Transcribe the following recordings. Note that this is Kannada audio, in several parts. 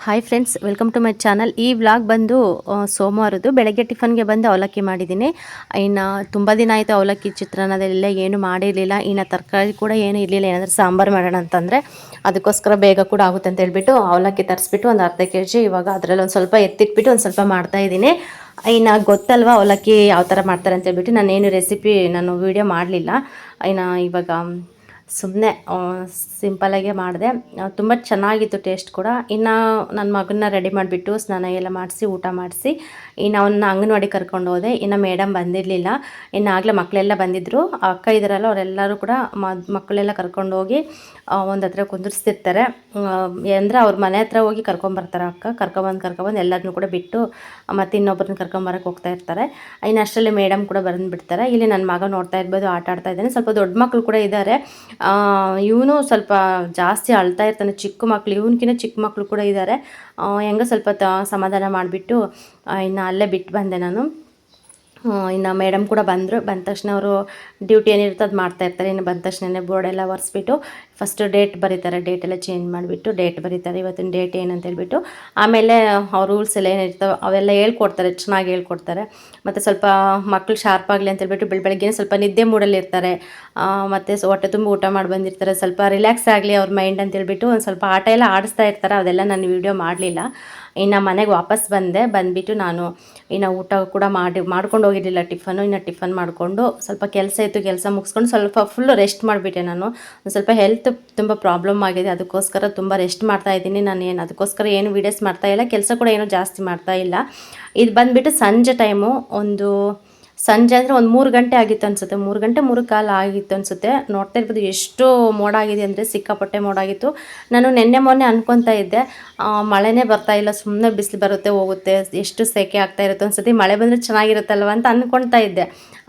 Hi friends, welcome to my channel. ಈ ವ್ಲಾಗ್ ಬಂದು ಸೋಮವಾರದ್ದು ಬೆಳಗ್ಗೆ ಟಿಫನ್ಗೆ ಬಂದು ಅವಲಕ್ಕಿ ಮಾಡಿದ್ದೀನಿ. ಇನ್ನು ತುಂಬ ದಿನ ಆಯಿತು ಅವಲಕ್ಕಿ ಚಿತ್ರಾನ್ನದೆಲ್ಲ ಏನು ಮಾಡಿರಲಿಲ್ಲ. ಇನ್ನು ತರಕಾರಿ ಕೂಡ ಏನೂ ಇರಲಿಲ್ಲ. ಏನಾದರೂ ಸಾಂಬಾರು ಮಾಡೋಣ ಅಂತಂದರೆ ಅದಕ್ಕೋಸ್ಕರ ಬೇಗ ಕೂಡ ಆಗುತ್ತೆ ಅಂತ ಹೇಳ್ಬಿಟ್ಟು ಅವಲಕ್ಕಿ ತರಿಸ್ಬಿಟ್ಟು ಒಂದು ಅರ್ಧ kg ಇವಾಗ ಅದರಲ್ಲಿ ಒಂದು ಸ್ವಲ್ಪ ಎತ್ತಿಟ್ಬಿಟ್ಟು ಒಂದು ಸ್ವಲ್ಪ ಮಾಡ್ತಾಯಿದ್ದೀನಿ. ಇನ್ನು ಗೊತ್ತಲ್ವ ಅವಲಕ್ಕಿ ಯಾವ ಥರ ಮಾಡ್ತಾರೆ ಅಂತ ಹೇಳ್ಬಿಟ್ಟು ನಾನೇನು ರೆಸಿಪಿ ವೀಡಿಯೋ ಮಾಡಲಿಲ್ಲ. ಇನ್ನು ಇವಾಗ ಸುಮ್ಮನೆ ಸಿಂಪಲಾಗೆ ಮಾಡಿದೆ. ತುಂಬ ಚೆನ್ನಾಗಿತ್ತು ಟೇಸ್ಟ್ ಕೂಡ. ಇನ್ನು ನನ್ನ ಮಗನ್ನ ರೆಡಿ ಮಾಡಿಬಿಟ್ಟು ಸ್ನಾನ ಎಲ್ಲ ಮಾಡಿಸಿ ಊಟ ಮಾಡಿಸಿ ಇನ್ನು ಅವನ್ನ ಅಂಗನವಾಡಿ ಕರ್ಕೊಂಡು ಹೋದೆ. ಇನ್ನು ಮೇಡಮ್ ಬಂದಿರಲಿಲ್ಲ. ಇನ್ನು ಆಗಲೇ ಮಕ್ಕಳೆಲ್ಲ ಬಂದಿದ್ದರು. ಅಕ್ಕ ಇದ್ದಾರಲ್ಲ ಅವರೆಲ್ಲರೂ ಕೂಡ ಮಕ್ಕಳೆಲ್ಲ ಕರ್ಕೊಂಡು ಹೋಗಿ ಒಂದು ಹತ್ರ ಕುಂದಿರ್ಸ್ತಿರ್ತಾರೆ. ಅಂದರೆ ಅವ್ರ ಮನೆ ಹತ್ರ ಹೋಗಿ ಕರ್ಕೊಂಬರ್ತಾರೆ ಅಕ್ಕ. ಕರ್ಕೊಬಂದು ಎಲ್ಲರನ್ನೂ ಕೂಡ ಬಿಟ್ಟು ಮತ್ತು ಇನ್ನೊಬ್ಬರನ್ನ ಕರ್ಕೊಂಬರಕ್ಕೆ ಹೋಗ್ತಾ ಇರ್ತಾರೆ. ಇನ್ನು ಅಷ್ಟರಲ್ಲಿ ಮೇಡಮ್ ಕೂಡ ಬಂದುಬಿಡ್ತಾರೆ. ಇಲ್ಲಿ ನನ್ನ ಮಗ ನೋಡ್ತಾ ಇರ್ಬೋದು, ಆಟ ಆಡ್ತಾ ಇದ್ದಾನೆ. ಸ್ವಲ್ಪ ದೊಡ್ಡ ಮಕ್ಕಳು ಕೂಡ ಇದ್ದಾರೆ. ಇವನು ಸ್ವಲ್ಪ ಜಾಸ್ತಿ ಅಳ್ತಾ ಇರ್ತಾನೆ. ಚಿಕ್ಕ ಮಕ್ಕಳು, ಇವನ್ಕಿಂತ ಚಿಕ್ಕ ಮಕ್ಕಳು ಕೂಡ ಇದ್ದಾರೆ. ಹೆಂಗೋ ಸ್ವಲ್ಪ ಸಮಾಧಾನ ಮಾಡಿಬಿಟ್ಟು ಇನ್ನು ಅಲ್ಲೇ ಬಿಟ್ಟು ಬಂದೆ ನಾನು. ಇನ್ನು ಮೇಡಮ್ ಕೂಡ ಬಂದರು. ಬಂದ ತಕ್ಷಣ ಅವರು ಡ್ಯೂಟಿ ಏನಿರುತ್ತೆ ಅದು ಮಾಡ್ತಾಯಿರ್ತಾರೆ. ಇನ್ನು ಬಂದ ತಕ್ಷಣ ಬೋರ್ಡೆಲ್ಲ ಒರೆಸ್ಬಿಟ್ಟು ಫಸ್ಟು ಡೇಟ್ ಬರೀತಾರೆ. ಡೇಟೆಲ್ಲ ಚೇಂಜ್ ಮಾಡಿಬಿಟ್ಟು ಡೇಟ್ ಬರೀತಾರೆ, ಇವತ್ತಿನ ಡೇಟ್ ಏನಂತ ಹೇಳ್ಬಿಟ್ಟು. ಆಮೇಲೆ ಅವ್ರ ರೂಲ್ಸ್ ಎಲ್ಲ ಏನಿರ್ತವೆ ಅವೆಲ್ಲ ಹೇಳ್ಕೊಡ್ತಾರೆ, ಚೆನ್ನಾಗಿ ಹೇಳ್ಕೊಡ್ತಾರೆ. ಮತ್ತು ಸ್ವಲ್ಪ ಮಕ್ಕಳು ಶಾರ್ಪ್ ಆಗಲಿ ಅಂತ ಹೇಳ್ಬಿಟ್ಟು ಬೆಳಗ್ಗೆ ಸ್ವಲ್ಪ ನಿದ್ದೆ ಮೂಡಲ್ಲಿ ಇರ್ತಾರೆ. ಮತ್ತು ಹೊಟ್ಟೆ ತುಂಬ ಊಟ ಮಾಡಿ ಬಂದಿರ್ತಾರೆ. ಸ್ವಲ್ಪ ರಿಲ್ಯಾಕ್ಸ್ ಆಗಲಿ ಅವ್ರ ಮೈಂಡ್ ಅಂತ ಹೇಳ್ಬಿಟ್ಟು ಒಂದು ಸ್ವಲ್ಪ ಆಟ ಎಲ್ಲ ಆಡಿಸ್ತಾ ಇರ್ತಾರೆ. ಅದೆಲ್ಲ ನಾನು ವೀಡಿಯೋ ಮಾಡಲಿಲ್ಲ. ಇನ್ನು ಮನೆಗೆ ವಾಪಸ್ ಬಂದುಬಿಟ್ಟು ನಾನು ಇನ್ನು ಊಟ ಕೂಡ ಮಾಡ್ಕೊಂಡು ಹೋಗಿರಲಿಲ್ಲ ಟಿಫನ್ನು. ಇನ್ನು ಟಿಫನ್ ಮಾಡಿಕೊಂಡು ಸ್ವಲ್ಪ ಕೆಲಸ ಇತ್ತು, ಕೆಲಸ ಮುಗಿಸ್ಕೊಂಡು ಸ್ವಲ್ಪ ಫುಲ್ಲು ರೆಸ್ಟ್ ಮಾಡಿಬಿಟ್ಟೆ ನಾನು. ಸ್ವಲ್ಪ ಹೆಲ್ತ್ ತುಂಬ ಪ್ರಾಬ್ಲಮ್ ಆಗಿದೆ, ಅದಕ್ಕೋಸ್ಕರ ತುಂಬ ರೆಸ್ಟ್ ಮಾಡ್ತಾಯಿದ್ದೀನಿ. ನಾನು ಅದಕ್ಕೋಸ್ಕರ ಏನು ವೀಡಿಯೋಸ್ ಮಾಡ್ತಾಯಿಲ್ಲ, ಕೆಲಸ ಕೂಡ ಏನೂ ಜಾಸ್ತಿ ಮಾಡ್ತಾಯಿಲ್ಲ. ಇದು ಬಂದುಬಿಟ್ಟು ಸಂಜೆ ಟೈಮು, ಸಂಜೆ ಅಂದರೆ ಒಂದು 3 ಗಂಟೆ ಆಗಿತ್ತು ಅನಿಸುತ್ತೆ. 3 ಗಂಟೆ 3 ಕಾಲು ಆಗಿತ್ತು ಅನಿಸುತ್ತೆ. ನೋಡ್ತಾ ಇರ್ಬೋದು ಎಷ್ಟು ಮೋಡ ಆಗಿದೆ ಅಂದರೆ ಸಿಕ್ಕಾಪಟ್ಟೆ ಮೋಡ ಆಗಿತ್ತು. ನಾನು ಮೊನ್ನೆ ಅನ್ಕೊತಾ ಇದ್ದೆ ಮಳೆನೇ ಬರ್ತಾಯಿಲ್ಲ, ಸುಮ್ಮನೆ ಬಿಸಿಲು ಬರುತ್ತೆ ಹೋಗುತ್ತೆ, ಎಷ್ಟು ಸೆಕೆ ಆಗ್ತಾ ಇರುತ್ತೆ ಅನ್ಸುತ್ತೆ, ಮಳೆ ಬಂದರೆ ಚೆನ್ನಾಗಿರುತ್ತಲ್ವ ಅಂತ ಅಂದ್ಕೊಳ್ತಾ ಇದ್ದೆ.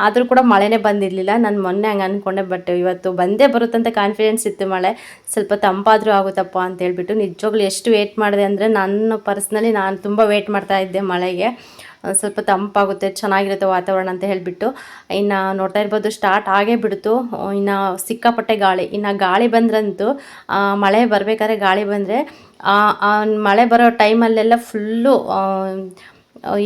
ಆದರೂ ಕೂಡ ಮಳೆನೇ ಬಂದಿರಲಿಲ್ಲ. ನಾನು ಮೊನ್ನೆ ಹಂಗೆ ಅಂದ್ಕೊಂಡೆ, ಬಟ್ ಇವತ್ತು ಬಂದೇ ಬರುತ್ತಂತ ಕಾನ್ಫಿಡೆನ್ಸ್ ಇತ್ತು. ಮಳೆ ಸ್ವಲ್ಪ ತಂಪಾದರೂ ಆಗುತ್ತಪ್ಪ ಅಂತ ಹೇಳ್ಬಿಟ್ಟು ನಿಜವಾಗ್ಲೂ ಎಷ್ಟು ವೇಟ್ ಮಾಡಿದೆ ಅಂದರೆ ನಾನು ತುಂಬ ವೇಟ್ ಮಾಡ್ತಾ ಇದ್ದೆ ಮಳೆಗೆ. ಸ್ವಲ್ಪ ತಂಪಾಗುತ್ತೆ, ಚೆನ್ನಾಗಿರುತ್ತೆ ವಾತಾವರಣ ಅಂತ ಹೇಳಿಬಿಟ್ಟು. ಇನ್ನು ನೋಡ್ತಾ ಇರ್ಬೋದು ಸ್ಟಾರ್ಟ್ ಆಗೇ ಬಿಡ್ತು. ಇನ್ನು ಸಿಕ್ಕಾಪಟ್ಟೆ ಗಾಳಿ. ಇನ್ನು ಗಾಳಿ ಬಂದ್ರಂತೂ ಮಳೆ ಬರಬೇಕಾದ್ರೆ ಗಾಳಿ ಬಂದರೆ ಮಳೆ ಬರೋ ಟೈಮಲ್ಲೆಲ್ಲ ಫುಲ್ಲು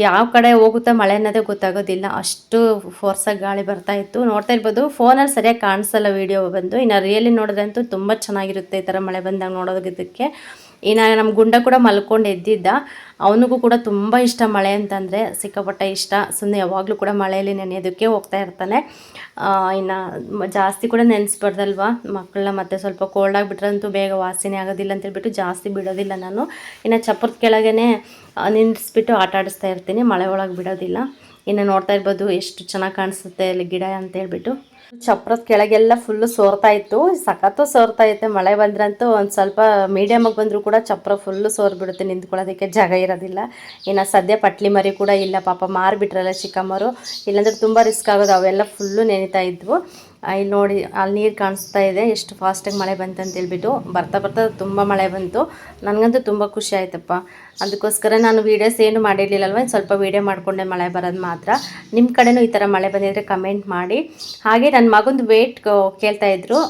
ಯಾವ ಕಡೆ ಹೋಗುತ್ತಾ ಮಳೆ ಅನ್ನೋದೇ ಗೊತ್ತಾಗೋದಿಲ್ಲ, ಅಷ್ಟು ಫೋರ್ಸಾಗಿ ಗಾಳಿ ಬರ್ತಾಯಿತ್ತು. ನೋಡ್ತಾ ಇರ್ಬೋದು ಫೋನಲ್ಲಿ ಸರಿಯಾಗಿ ಕಾಣಿಸಲ್ಲ ವೀಡಿಯೋ ಬಂದು. ಇನ್ನು ರಿಯಲಿ ನೋಡಿದ್ರಂತೂ ತುಂಬ ಚೆನ್ನಾಗಿರುತ್ತೆ ಈ ಥರ ಮಳೆ ಬಂದಾಗ ನೋಡೋದಕ್ಕೆ. ಇನ್ನು ನಮ್ಮ ಗುಂಡ ಕೂಡ ಮಲ್ಕೊಂಡು ಎದ್ದಿದ್ದ. ಅವನಿಗೂ ಕೂಡ ತುಂಬ ಇಷ್ಟ ಮಳೆ ಅಂತಂದರೆ, ಸಿಕ್ಕಾಪಟ್ಟೆ ಇಷ್ಟ. ಸುಮ್ಮನೆ ಯಾವಾಗಲೂ ಕೂಡ ಮಳೆಯಲ್ಲಿ ನೆನೆಯೋದಕ್ಕೆ ಹೋಗ್ತಾ ಇರ್ತಾನೆ. ಇನ್ನು ಜಾಸ್ತಿ ಕೂಡ ನೆನೆಸ್ಬಾರ್ದಲ್ವ ಮಕ್ಕಳನ್ನ, ಮತ್ತು ಸ್ವಲ್ಪ ಕೋಲ್ಡ್ ಆಗಿಬಿಟ್ರಂತೂ ಬೇಗ ವಾಸನೆ ಆಗೋದಿಲ್ಲ ಅಂತೇಳ್ಬಿಟ್ಟು ಜಾಸ್ತಿ ಬಿಡೋದಿಲ್ಲ ನಾನು. ಇನ್ನು ಚಪ್ಪರದ ಕೆಳಗೇ ನಿಲ್ಲಿಸ್ಬಿಟ್ಟು ಆಟ ಆಡಿಸ್ತಾ ಇರ್ತೀನಿ, ಮಳೆ ಒಳಗೆ ಬಿಡೋದಿಲ್ಲ. ಇನ್ನು ನೋಡ್ತಾ ಇರ್ಬೋದು ಎಷ್ಟು ಚೆನ್ನಾಗಿ ಕಾಣಿಸುತ್ತೆ ಅಲ್ಲಿ ಗಿಡ ಅಂತ ಹೇಳ್ಬಿಟ್ಟು. ಚಪ್ರದ ಕೆಳಗೆಲ್ಲ ಫುಲ್ಲು ಸೋರ್ತಾ ಇತ್ತು, ಸಖತ್ತು ಸೋರ್ತಾ ಇತ್ತು. ಮಳೆ ಬಂದ್ರಂತೂ ಒಂದು ಸ್ವಲ್ಪ ಮೀಡಿಯಮಾಗಿ ಬಂದರೂ ಕೂಡ ಚಪ್ರ ಫುಲ್ಲು ಸೋರ್ಬಿಡುತ್ತೆ, ನಿಂತ್ಕೊಳ್ಳೋದಕ್ಕೆ ಜಾಗ ಇರೋದಿಲ್ಲ. ಇನ್ನು ಸದ್ಯ ಪಟ್ಲಿ ಮರಿ ಕೂಡ ಇಲ್ಲ, ಪಾಪ ಮಾರಿಬಿಟ್ರಲ್ಲ ಚಿಕ್ಕಮ್ಮರು, ಇಲ್ಲಾಂದ್ರೆ ತುಂಬ ರಿಸ್ಕ್ ಆಗೋದು. ಅವೆಲ್ಲ ಫುಲ್ಲು ನೆನೀತಾ ಇದ್ವು. ಇಲ್ಲಿ ನೋಡಿ ಅಲ್ಲಿ ನೀರು ಕಾಣಿಸ್ತಾ ಇದೆ, ಎಷ್ಟು ಫಾಸ್ಟಾಗಿ ಮಳೆ ಬಂತು ಹೇಳ್ಬಿಟ್ಟು. ಬರ್ತಾ ತುಂಬ ಮಳೆ ಬಂತು. ನನಗಂತೂ ತುಂಬ ಖುಷಿ ಆಯ್ತಪ್ಪ. ಅದಕ್ಕೋಸ್ಕರ ನಾನು ವೀಡಿಯೋಸ್ ಏನು ಮಾಡಿರಲಿಲ್ಲಲ್ವ, ಸ್ವಲ್ಪ ವೀಡಿಯೋ ಮಾಡಿಕೊಂಡೆ ಮಳೆ ಬರೋದು ಮಾತ್ರ. ನಿಮ್ಮ ಕಡೆನೂ ಈ ಥರ ಮಳೆ ಬಂದಿದ್ರೆ ಕಮೆಂಟ್ ಮಾಡಿ. ಹಾಗೆ ನನ್ನ ಮಗಂದು ವೇಟ್ ಕೇಳ್ತಾಯಿದ್ರು,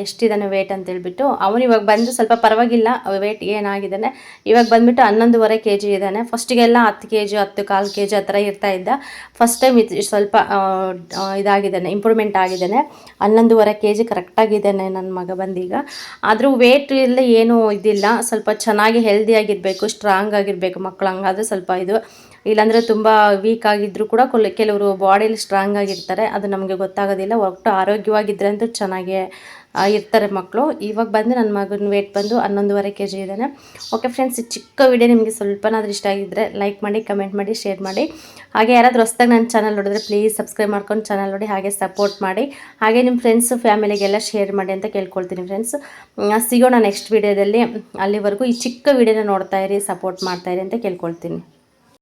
ಎಷ್ಟಿದ್ದಾನೆ ವೇಟ್ ಅಂತೇಳ್ಬಿಟ್ಟು. ಅವನು ಇವಾಗ ಬಂದು ಸ್ವಲ್ಪ ಪರವಾಗಿಲ್ಲ, ವೇಟ್ ಏನಾಗಿದ್ದಾನೆ ಇವಾಗ ಬಂದುಬಿಟ್ಟು 11.5 kg ಇದ್ದಾನೆ. ಫಸ್ಟಿಗೆಲ್ಲ 10 kg 10 kg ಆ ಥರ ಇರ್ತಾಯಿದ್ದ. ಫಸ್ಟ್ ಟೈಮ್ ಸ್ವಲ್ಪ ಇದಾಗಿದ್ದಾನೆ, ಇಂಪ್ರೂವ್ಮೆಂಟ್ ಆಗಿದ್ದಾನೆ. 11.5 kg ಕರೆಕ್ಟಾಗಿದ್ದಾನೆ ನನ್ನ ಮಗ ಬಂದೀಗ. ಆದರೂ ವೇಟ್ ಎಲ್ಲ ಏನೂ ಇದಿಲ್ಲ, ಸ್ವಲ್ಪ ಚೆನ್ನಾಗಿ ಹೆಲ್ದಿಯಾಗಿರಬೇಕು, ಸ್ಟ್ರಾಂಗ್ ಆಗಿರಬೇಕು ಮಕ್ಕಳು. ಹಂಗಾದರೆ ಸ್ವಲ್ಪ ಇದು, ಇಲ್ಲಾಂದರೆ ತುಂಬ ವೀಕ್ ಆಗಿದ್ದರೂ ಕೂಡ ಕೆಲವರು ಬಾಡಿಯಲ್ಲಿ ಸ್ಟ್ರಾಂಗ್ ಆಗಿರ್ತಾರೆ, ಅದು ನಮಗೆ ಗೊತ್ತಾಗೋದಿಲ್ಲ. ಒಟ್ಟು ಆರೋಗ್ಯವಾಗಿದ್ದರೆ ಅಂತೂ ಚೆನ್ನಾಗೇ ಇರ್ತಾರೆ ಮಕ್ಕಳು. ಇವಾಗ ಬಂದು ನನ್ನ ಮಗನ ವೇಟ್ ಬಂದು 11.5 kg ಇದ್ದಾನೆ. ಓಕೆ ಫ್ರೆಂಡ್ಸ್, ಈ ಚಿಕ್ಕ ವಿಡಿಯೋ ನಿಮಗೆ ಸ್ವಲ್ಪನಾದರೂ ಇಷ್ಟ ಆಗಿದ್ದರೆ ಲೈಕ್ ಮಾಡಿ, ಕಮೆಂಟ್ ಮಾಡಿ, ಶೇರ್ ಮಾಡಿ. ಹಾಗೆ ಯಾರಾದರೂ ಹೊಸ್ದಾಗಿ ನನ್ನ ಚಾನಲ್ ನೋಡಿದ್ರೆ ಪ್ಲೀಸ್ ಸಬ್ಸ್ಕ್ರೈಬ್ ಮಾಡ್ಕೊಂಡು ಚಾನಲ್ ನೋಡಿ, ಹಾಗೆ ಸಪೋರ್ಟ್ ಮಾಡಿ. ಹಾಗೆ ನಿಮ್ಮ ಫ್ರೆಂಡ್ಸು ಫ್ಯಾಮಿಲಿಗೆಲ್ಲ ಶೇರ್ ಮಾಡಿ ಅಂತ ಕೇಳ್ಕೊಳ್ತೀನಿ ಫ್ರೆಂಡ್ಸ್. ಸಿಗೋಣ ನೆಕ್ಸ್ಟ್ ವಿಡಿಯೋದಲ್ಲಿ. ಅಲ್ಲಿವರೆಗೂ ಈ ಚಿಕ್ಕ ವಿಡಿಯೋನ ನೋಡ್ತಾ ಇರಿ, ಸಪೋರ್ಟ್ ಮಾಡ್ತಾಯಿರಿ ಅಂತ ಕೇಳ್ಕೊಳ್ತೀನಿ.